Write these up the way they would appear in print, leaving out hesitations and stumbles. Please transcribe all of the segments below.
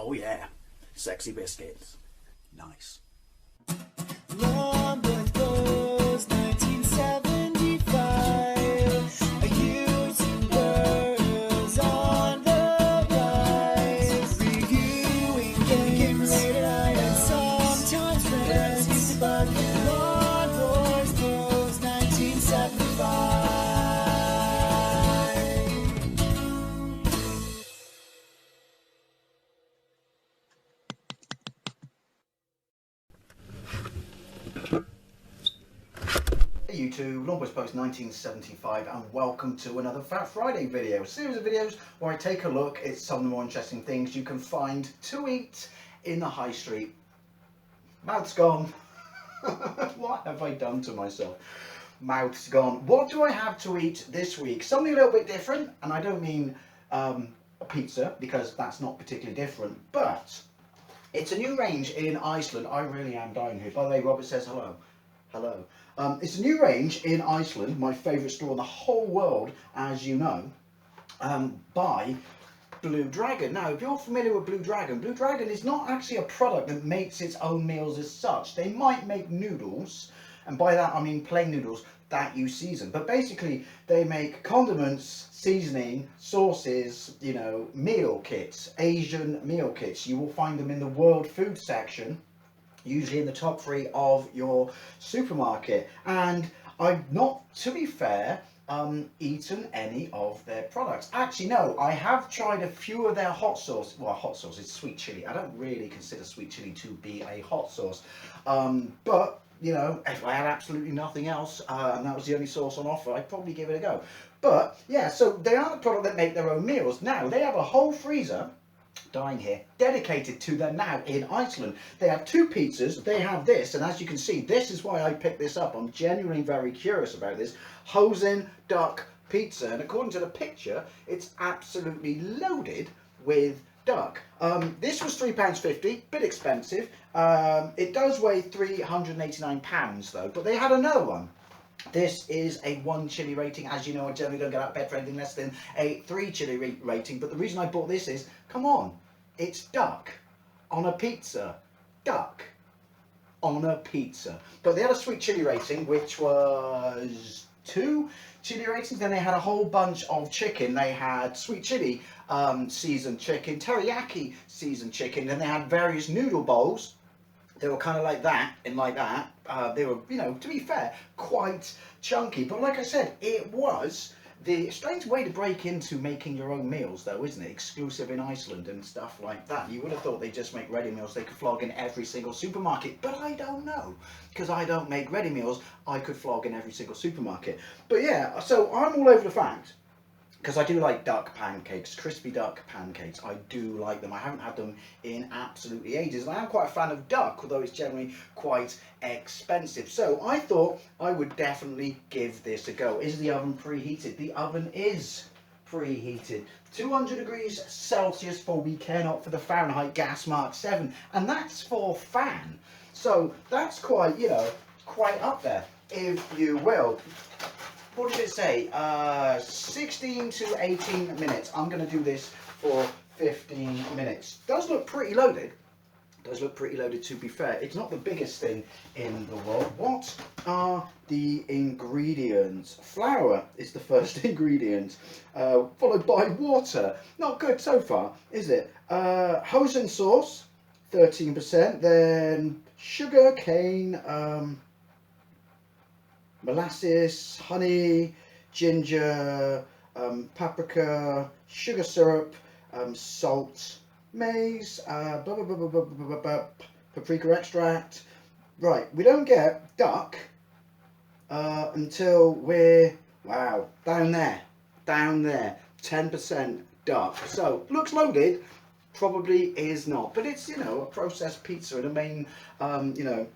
Oh yeah, sexy biscuits. Nice. Long Boys Blues, 1975. A YouTuber's on the rise. Reviewing games, and sometimes friends. But Long Boys Blues, 1975. Hey YouTube, Longboys Post 1975 and welcome to another Fat Friday video. A series of videos where I take a look at some of the more interesting things you can find to eat in the high street. Mouth's gone. What have I done to myself? Mouth's gone. What do I have to eat this week? Something a little bit different, and I don't mean a pizza because that's not particularly different, but it's a new range in Iceland. I really am dying here. By the way, Robert says hello. Hello. It's a new range in Iceland, my favourite store in the whole world, as you know, by Blue Dragon. Now, if you're familiar with Blue Dragon is not actually a product that makes its own meals as such. They might make noodles, and by that I mean plain noodles that you season. But basically, they make condiments, seasoning, sauces, you know, meal kits, Asian meal kits. You will find them in the world food section, usually in the top 3 of your supermarket. And I've not, to be fair, eaten any of their products. Actually, no, I have tried a few of their hot sauce. Well, hot sauce is sweet chili. I don't really consider sweet chili to be a hot sauce. But, you know, if I had absolutely nothing else, and that was the only sauce on offer, I'd probably give it a go. But, yeah, so they are the product that make their own meals. Now, they have a whole freezer, dying here, dedicated to them now in Iceland. They have 2 pizzas, they have this, and as you can see, this is why I picked this up. I'm genuinely very curious about this. Hosen duck pizza, and according to the picture, it's absolutely loaded with duck. This was £3.50, bit expensive. It does weigh 389 pounds though, but they had another one. This is a 1 chili rating. As you know, I generally don't get out of bed for anything less than a 3 chili rating. But the reason I bought this is, come on, it's duck on a pizza. Duck on a pizza. But they had a sweet chili rating, which was 2 chili ratings. Then they had a whole bunch of chicken. They had sweet chili seasoned chicken, teriyaki seasoned chicken. Then they had various noodle bowls. They were kind of like that and like that. They were, you know, to be fair, quite chunky. But like I said, it was the strange way to break into making your own meals, though, isn't it? Exclusive in Iceland and stuff like that. You would have thought they just make ready meals they could flog in every single supermarket. But I don't know, because I don't make ready meals. I could flog in every single supermarket. But yeah, so I'm all over the fact, because I do like duck pancakes, crispy duck pancakes. I do like them. I haven't had them in absolutely ages. And I am quite a fan of duck, although it's generally quite expensive. So I thought I would definitely give this a go. Is the oven preheated? The oven is preheated. 200 degrees Celsius for we care not for the Fahrenheit gas mark 7. And that's for fan. So that's quite, you know, quite up there, if you will. What did it say? 16 to 18 minutes. I'm going to do this for 15 minutes. Does look pretty loaded. Does look pretty loaded, to be fair. It's not the biggest thing in the world. What are the ingredients? Flour is the first ingredient, followed by water. Not good so far, is it? Hosen sauce, 13%. Then sugar cane, molasses, honey, ginger, paprika, sugar syrup, salt, maize, paprika extract. Right, we don't get duck until we're, wow, down there, 10% duck. So, looks loaded, probably is not, but it's, you know, a processed pizza in a main, you know,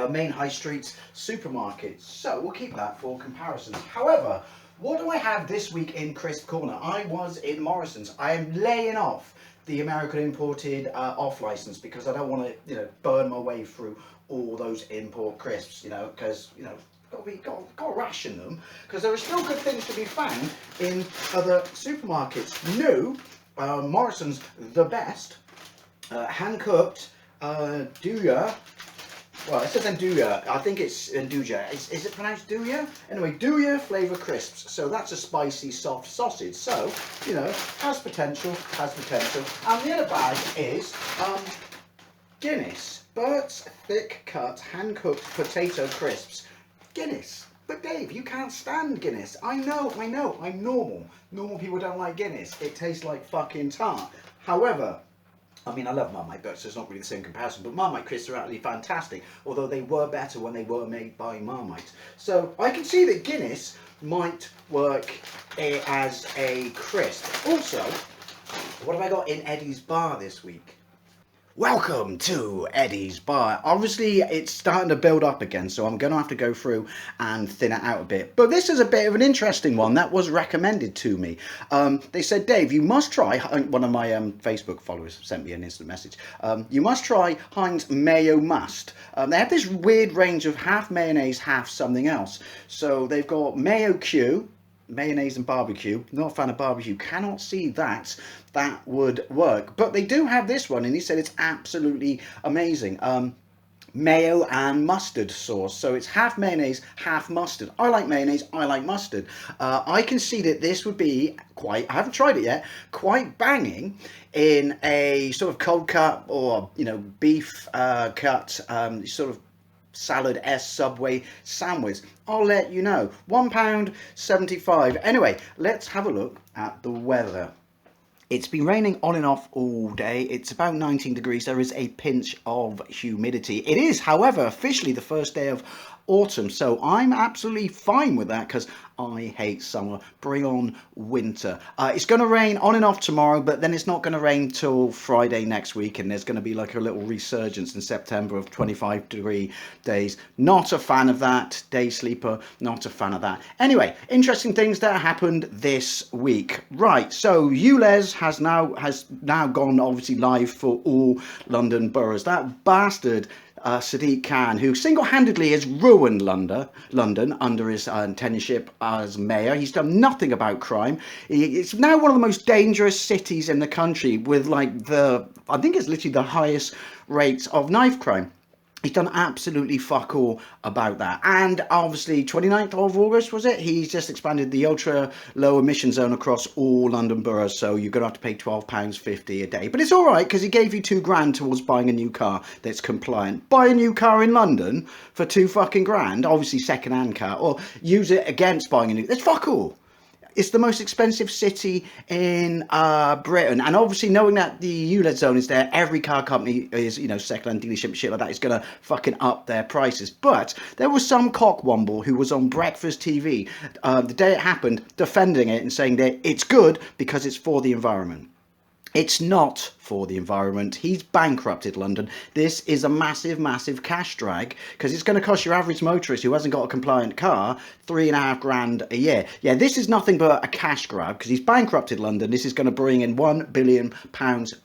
main high street supermarkets. So we'll keep that for comparisons. However, what do I have this week in Crisp Corner? I was in Morrison's. I am laying off the American imported off license because I don't want to, you know, burn my way through all those import crisps, you know, because, you know, got to ration them, because there are still good things to be found in other supermarkets. New Morrison's the best hand-cooked Duya. Well, it says Nduja. I think it's Nduja. Is it pronounced Duya? Anyway, Duya flavour crisps. So that's a spicy, soft sausage. So, you know, has potential, has potential. And the other bag is Guinness. Burt's thick cut, hand-cooked potato crisps. Guinness. But Dave, you can't stand Guinness. I know, I'm normal. Normal people don't like Guinness. It tastes like fucking tar. However, I mean, I love Marmite Burts, so it's not really the same comparison, but Marmite crisps are absolutely fantastic, although they were better when they were made by Marmite. So I can see that Guinness might work as a crisp. Also, what have I got in Eddie's Bar this week? Welcome to Eddie's Bar. Obviously, it's starting to build up again, so I'm going to have to go through and thin it out a bit. But this is a bit of an interesting one that was recommended to me. They said, Dave, you must try, one of my Facebook followers sent me an instant message, you must try Heinz Mayo Must. They have this weird range of half mayonnaise, half something else. So they've got Mayo Q, mayonnaise and barbecue. Not a fan of barbecue, cannot see that would work, but they do have this one, and he said it's absolutely amazing. Mayo and mustard sauce, so it's half mayonnaise, half mustard. I like mayonnaise, I like mustard. I can see that this would be quite, I haven't tried it yet, quite banging in a sort of cold cut or, you know, beef cut sort of salad Subway sandwich. I'll let you know. £1.75. Anyway, let's have a look at the weather. It's been raining on and off all day. It's about 19 degrees. There is a pinch of humidity. It is, however, officially the first day of autumn, so I'm absolutely fine with that because I hate summer. Bring on winter. It's going to rain on and off tomorrow, but then it's not going to rain till Friday next week, and there's going to be like a little resurgence in September of 25-degree days. Not a fan of that. Day sleeper, not a fan of that. Anyway, interesting things that happened this week. Right, so ULEZ has now gone obviously live for all London boroughs. That bastard Sadiq Khan, who single-handedly has ruined London under his tenureship as mayor. He's done nothing about crime. It's now one of the most dangerous cities in the country with I think it's literally the highest rates of knife crime. He's done absolutely fuck all about that. And obviously 29th of August, was it? He's just expanded the ultra low emission zone across all London boroughs. So you're going to have to pay £12.50 a day. But it's all right because he gave you £2,000 towards buying a new car that's compliant. Buy a new car in London for £2 fucking grand. Obviously second-hand car. Or use it against buying a new. That's fuck all. It's the most expensive city in Britain, and obviously knowing that the ULEZ zone is there, every car company is, you know, second-hand dealership, shit like that, is going to fucking up their prices. But there was some cockwomble who was on Breakfast TV the day it happened, defending it and saying that it's good because it's for the environment. It's not for the environment. He's bankrupted London. This is a massive, massive cash drag because it's going to cost your average motorist who hasn't got a compliant car £3,500 a year. Yeah, this is nothing but a cash grab because he's bankrupted London. This is going to bring in £1 billion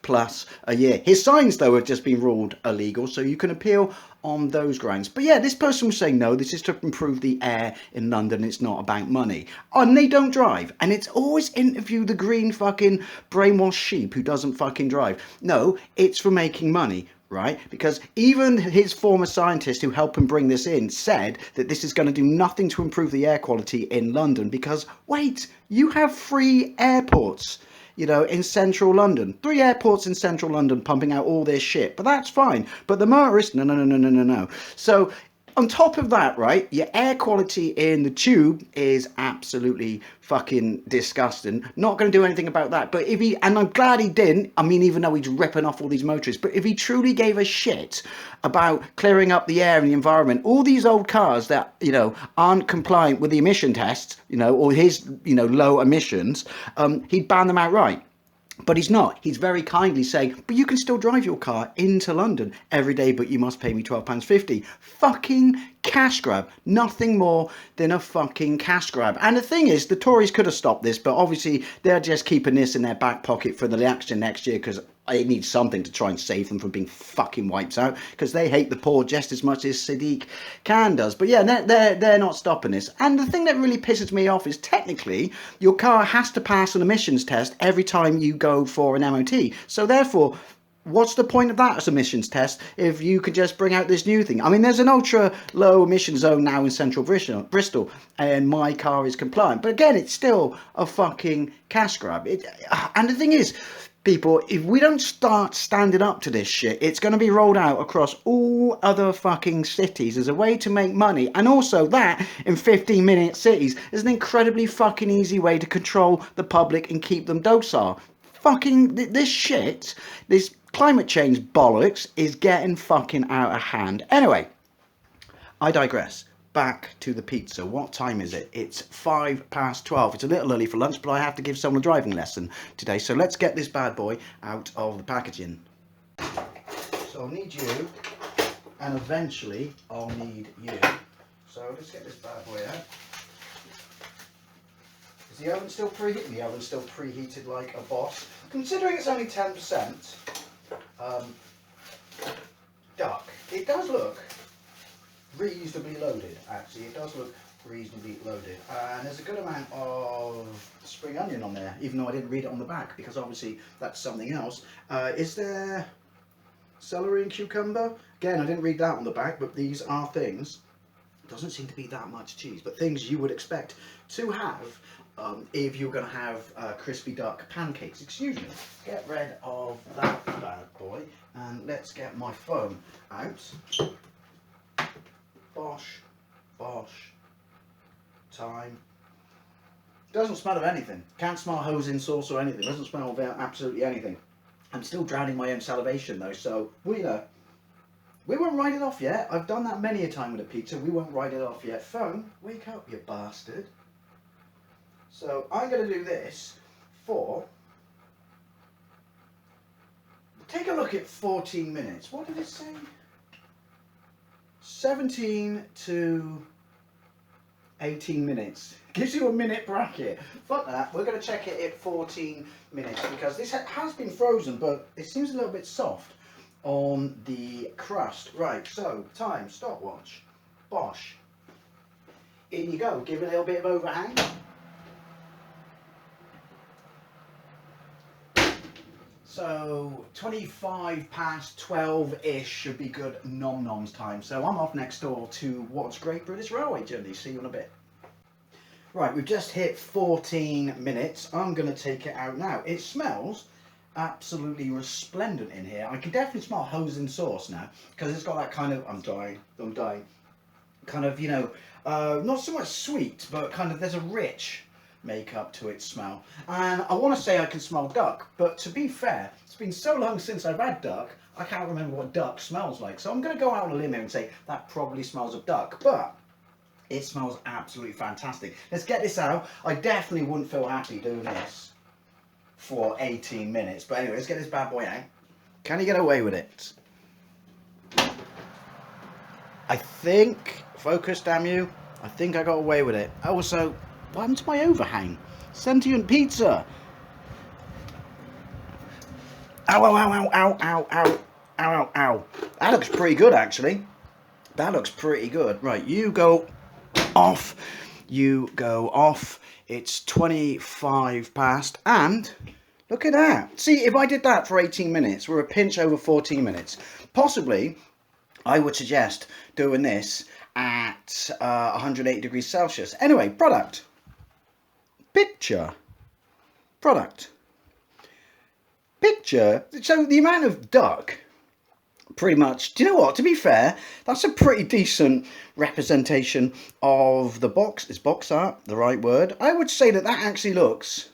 plus a year. His signs, though, have just been ruled illegal, so you can appeal on those grounds. But yeah, this person was saying, no, this is to improve the air in London. It's not about money. And they don't drive. And it's always interview the green fucking brainwashed sheep who doesn't fucking drive. No, it's for making money. Right? Because even his former scientist who helped him bring this in said that this is going to do nothing to improve the air quality in London because, wait, you have 3 airports, you know, in central London. 3 airports in central London pumping out all this shit. But that's fine. But the motorists, no. So on top of that, right, your air quality in the tube is absolutely fucking disgusting. Not going to do anything about that. But if he, and I'm glad he didn't, I mean, even though he's ripping off all these motorists, but if he truly gave a shit about clearing up the air and the environment, all these old cars that, you know, aren't compliant with the emission tests, you know, or his, you know, low emissions, he'd ban them outright. But he's not. He's very kindly saying, but you can still drive your car into London every day, but you must pay me £12.50. Fucking cash grab. Nothing more than a fucking cash grab. And the thing is, the Tories could have stopped this, but obviously they're just keeping this in their back pocket for the election next year because they need something to try and save them from being fucking wiped out because they hate the poor just as much as Sadiq Khan does. But yeah, they're not stopping this. And the thing that really pisses me off is technically your car has to pass an emissions test every time you go for an MOT. So therefore, what's the point of that as emissions test if you could just bring out this new thing? I mean, there's an ultra low emission zone now in central Bristol, and my car is compliant. But again, it's still a fucking cash grab. And the thing is, people, if we don't start standing up to this shit, it's going to be rolled out across all other fucking cities as a way to make money. And also that, in 15-minute cities, is an incredibly fucking easy way to control the public and keep them docile. Fucking this shit, this climate change bollocks is getting fucking out of hand. Anyway, I digress. Back to the pizza. What time is it? It's 12:05. It's a little early for lunch, but I have to give someone a driving lesson today. So let's get this bad boy out of the packaging. So I'll need you, and eventually I'll need you. So let's get this bad boy out. Is the oven still preheated? The oven's still preheated like a boss. Considering it's only 10%, duck. It does look reasonably loaded, actually. It does look reasonably loaded. And there's a good amount of spring onion on there, even though I didn't read it on the back, because obviously that's something else. Is there celery and cucumber? Again, I didn't read that on the back, but these are things. Doesn't seem to be that much cheese, but things you would expect to have if you're going to have crispy duck pancakes. Excuse me. Get rid of that bad boy, and let's get my phone out. Bosh, bosh, time. Doesn't smell of anything. Can't smell hoisin sauce or anything. Doesn't smell of absolutely anything. I'm still drowning my own salivation though, so we won't write it off yet. I've done that many a time with a pizza. We won't write it off yet. Phone, wake up, you bastard. So I'm going to do this for, take a look at 14 minutes. What did it say? 17 to 18 minutes. Gives you a minute bracket. Fuck that. We're going to check it at 14 minutes because this has been frozen, but it seems a little bit soft on the crust. Right, so time, stopwatch, bosh. In you go. Give it a little bit of overhang. So 25 past 12-ish should be good nom-noms time. So I'm off next door to watch Great British Railway Journey. See you in a bit. Right, we've just hit 14 minutes. I'm going to take it out now. It smells absolutely resplendent in here. I can definitely smell hoisin sauce now because it's got that kind of, I'm dying, kind of, you know, not so much sweet, but kind of there's a rich make up to its smell. And I want to say I can smell duck, but to be fair, it's been so long since I've had duck, I can't remember what duck smells like. So I'm going to go out on a limb here and say that probably smells of duck, but it smells absolutely fantastic. Let's get this out. I definitely wouldn't feel happy doing this for 18 minutes. But anyway, let's get this bad boy out. Can you get away with it? I think, focus damn you, I think I got away with it. Also, what happened to my overhang? Sentient pizza. Ow, ow, ow, ow, ow, ow, ow, ow, ow. That looks pretty good, actually. That looks pretty good. Right, you go off. You go off. It's 25 past, and look at that. See, if I did that for 18 minutes, we're a pinch over 14 minutes. Possibly, I would suggest doing this at 180 degrees Celsius. Anyway, product. Picture. Product. Picture. So the amount of duck, pretty much, do you know what, to be fair, that's a pretty decent representation of the box. Is box art the right word? I would say that that actually looks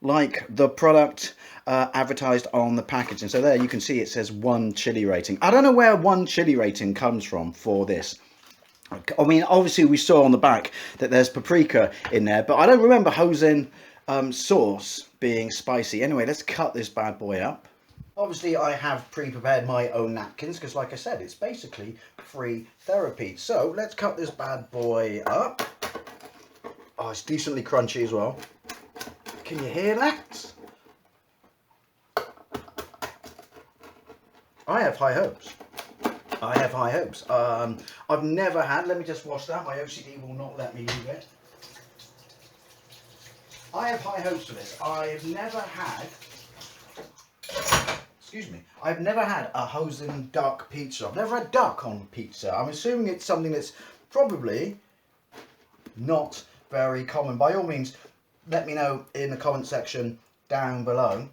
like the product advertised on the packaging. So there you can see it says 1 chili rating. I don't know where 1 chili rating comes from for this. I mean, obviously we saw on the back that there's paprika in there, but I don't remember hoisin sauce being spicy. Anyway, let's cut this bad boy up. Obviously, I have pre-prepared my own napkins because, like I said, it's basically free therapy. So let's cut this bad boy up. Oh, it's decently crunchy as well. Can you hear that? I have high hopes. I have high hopes. I've never had, let me just wash that, my OCD will not let me leave it. I have high hopes for this. I've never had, excuse excuse me, I've never had a Hosen duck pizza. I've never had duck on pizza. I'm assuming it's something that's probably not very common. By all means, let me know in the comment section down below.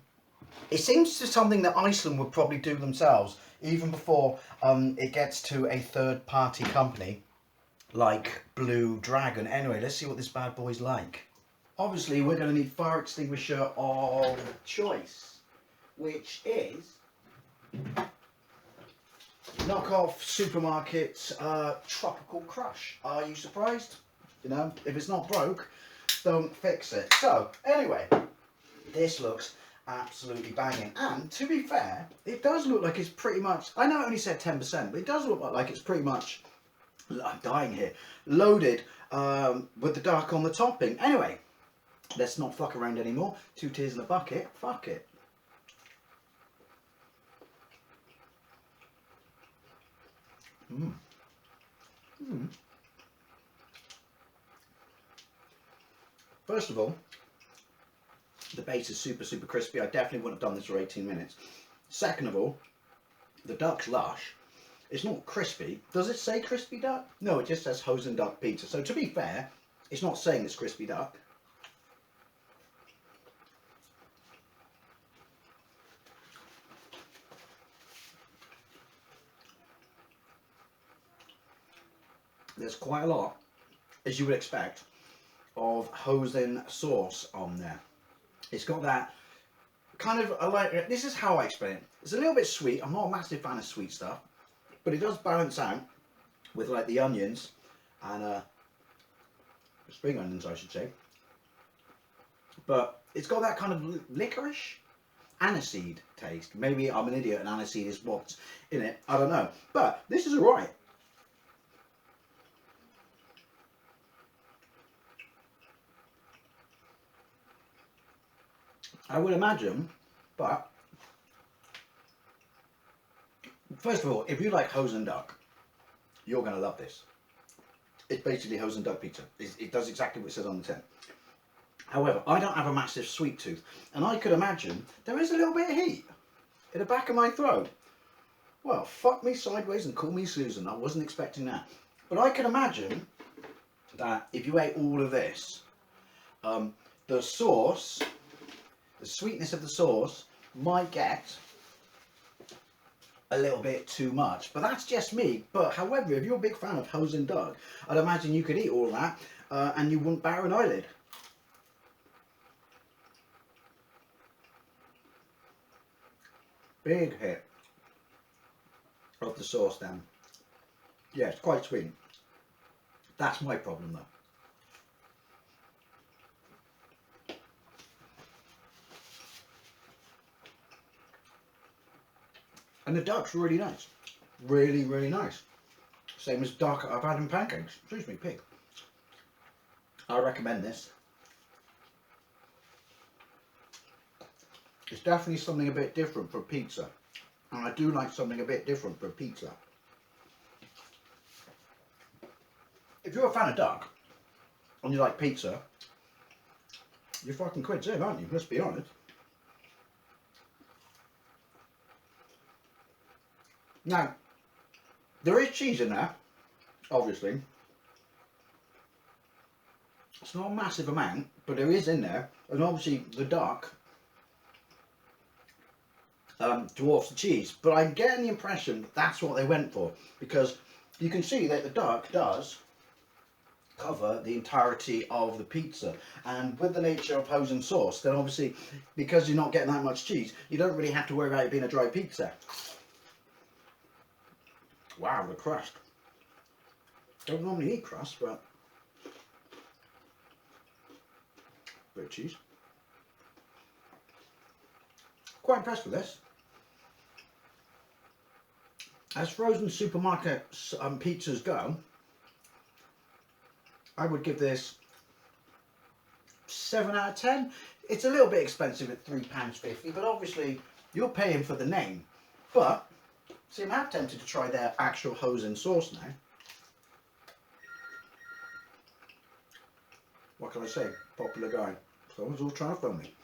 It seems to something that Iceland would probably do themselves, even before it gets to a third-party company like Blue Dragon. Anyway, let's see what this bad boy's like. Obviously, we're going to need fire extinguisher of choice, which is knockoff supermarket Tropical Crush. Are you surprised? You know, if it's not broke, don't fix it. So, anyway, this looks absolutely banging. And to be fair, it does look like it's pretty much, I know it only said 10%, but it does look like it's pretty much, I'm dying here, loaded with the duck on the topping. Anyway, let's not fuck around anymore. 2 tears in a bucket. Fuck it. First of all, the base is super crispy. I definitely wouldn't have done this for 18 minutes. Second of all, the duck's lush. It's not crispy. Does it say crispy duck? No, it just says Hosen duck pizza. So to be fair, it's not saying it's crispy duck. There's quite a lot, as you would expect, of Hosen sauce on there. It's got that kind of, I like it. This is how I explain it. It's a little bit sweet. I'm not a massive fan of sweet stuff, but it does balance out with like the onions and spring onions, I should say. But it's got that kind of licorice, aniseed taste. Maybe I'm an idiot and aniseed is what's in it. I don't know. But this is alright. I would imagine, but first of all, if you like Hosen duck, you're going to love this. It's basically Hosen duck pizza. It does exactly what it says on the tin. However, I don't have a massive sweet tooth, and I could imagine there is a little bit of heat in the back of my throat. Well, fuck me sideways and call me Susan. I wasn't expecting that. But I can imagine that if you ate all of this, the sauce, the sweetness of the sauce might get a little bit too much, but that's just me. But however, if you're a big fan of Hosen duck, I'd imagine you could eat all that and you wouldn't bat an eyelid. Big hit of the sauce then. Yeah, it's quite sweet. That's my problem though. And the duck's really nice. Really, really nice. Same as duck I've had in pancakes. Excuse me, pig. I recommend this. It's definitely something a bit different for pizza. And I do like something a bit different for pizza. If you're a fan of duck, and you like pizza, you're fucking quids in, aren't you? Let's be honest. Now, there is cheese in there, obviously. It's not a massive amount, but there is in there. And obviously the duck dwarfs the cheese. But I'm getting the impression that that's what they went for. Because you can see that the duck does cover the entirety of the pizza. And with the nature of Hosen sauce, then obviously, because you're not getting that much cheese, you don't really have to worry about it being a dry pizza. Wow, the crust. Don't normally eat crust, but bit of cheese. Quite impressed with this. As frozen supermarket pizzas go, I would give this 7 out of 10. It's a little bit expensive at £3.50, but obviously you're paying for the name. But see, I'm half tempted to try their actual Hosen sauce now. What can I say? Popular guy. Someone's all trying to film me.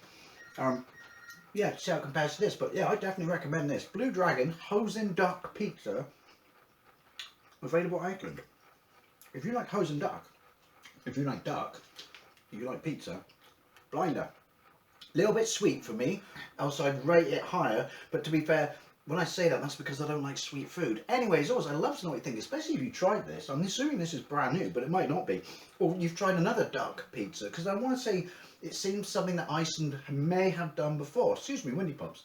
yeah, see how it compares to this. But yeah, I definitely recommend this. Blue Dragon Hosen Duck Pizza, available at Iceland. If you like Hosen Duck, if you like duck, if you like pizza, blinder. Little bit sweet for me, else I'd rate it higher, but to be fair, when I say that, that's because I don't like sweet food. Anyways, also, I'd love to know what you think, especially if you tried this. I'm assuming this is brand new, but it might not be. Or you've tried another duck pizza, because I want to say it seems something that Iceland may have done before. Excuse me, Windy Pumps.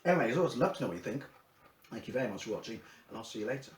Anyways, always love to know what you think. Thank you very much for watching, and I'll see you later.